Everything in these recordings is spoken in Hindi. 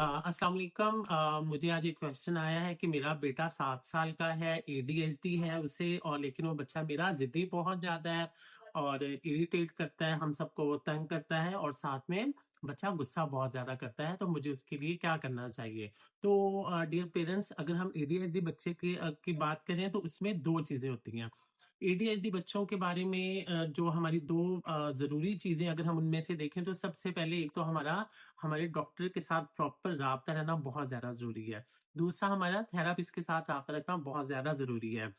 अस्सलाम वालेकुम। मुझे आज एक क्वेश्चन आया है कि मेरा बेटा 7 साल का है, एडीएचडी है उसे, और लेकिन वो बच्चा मेरा ज़िद्दी बहुत ज़्यादा है और इरिटेट करता है, हम सबको वो तंग करता है और साथ में बच्चा गुस्सा बहुत ज़्यादा करता है, तो मुझे उसके लिए क्या करना चाहिए? तो डियर पेरेंट्स, अगर हम एडीएचडी बच्चे की बात करें तो उसमें 2 चीज़ें होती हैं। एडीएचडी बच्चों के बारे में जो हमारी 2 ज़रूरी चीज़ें अगर हम उनमें से देखें तो सबसे पहले एक तो हमारे डॉक्टर के साथ प्रॉपर राब्ता रहना बहुत ज़्यादा ज़रूरी है। दूसरा हमारा थेरेपिस्ट के साथ राब्ता रखना बहुत ज़्यादा ज़रूरी है।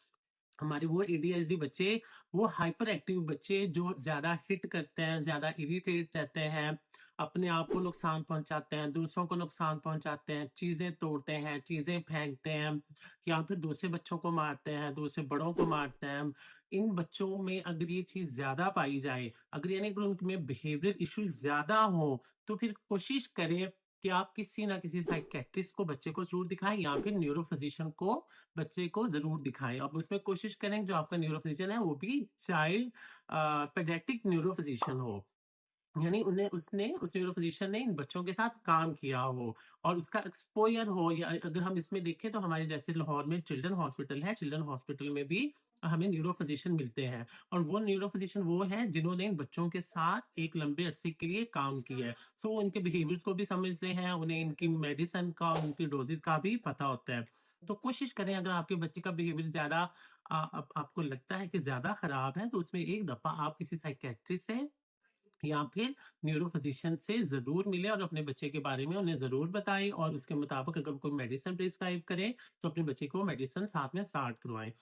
हमारे वो एडीएचडी बच्चे, वो हाइपर एक्टिव बच्चे जो ज़्यादा हिट करते हैं, ज़्यादा इरिटेट रहते हैं, अपने आप को नुकसान पहुँचाते हैं, दूसरों को नुकसान पहुँचाते हैं, चीज़ें तोड़ते हैं, चीज़ें फेंकते हैं या फिर दूसरे बच्चों को मारते हैं, दूसरे बड़ों को मारते हैं। इन बच्चों में अगर ये चीज़ ज़्यादा पाई जाए, अगर यानी अगर उनमें बिहेवियर इश्यूज़ ज़्यादा हो, तो फिर कोशिश करें कि आप किसी न किसी साइकियाट्रिस्ट को बच्चे को ज़रूर दिखाएँ या फिर न्यूरो फिजिशियन को बच्चे को ज़रूर दिखाएँ। अब उसमें कोशिश करें जो आपका न्यूरो फिजिशियन है वो भी चाइल्ड पेडियाट्रिक न्यूरो फिजिशियन हो। यानी उन्हें उसने उस न्यूरो फिजिशियन ने इन बच्चों के साथ काम किया हो और उसका एक्सपोज़र हो, या अगर हम इसमें देखें तो हमारे जैसे लाहौर में चिल्ड्रन हॉस्पिटल है, चिल्ड्रन हॉस्पिटल में भी हमें न्यूरो फिजिशियन मिलते हैं और वो न्यूरो फिजिशियन वो हैं जिन्होंने इन बच्चों के साथ एक लंबे अरसे के लिए काम किया है। सो वो इनके बिहेवियर्स को भी समझते हैं, उन्हें इनकी मेडिसिन का, उनकी डोज़ेज़ का भी पता होता है। तो कोशिश करें, अगर आपके बच्चे का बिहेवियर ज़्यादा आपको लगता है कि ज़्यादा खराब है, तो उसमें एक दफ़ा आप किसी साइकियाट्रिस्ट से या फिर न्यूरो फिजिशियन से ज़रूर मिलें और अपने बच्चे के बारे में उन्हें ज़रूर बताएँ और उसके मुताबिक अगर कोई मेडिसिन प्रिस्क्राइब करें, तो अपने बच्चे को मेडिसिन साथ में स्टार्ट करवाएँ।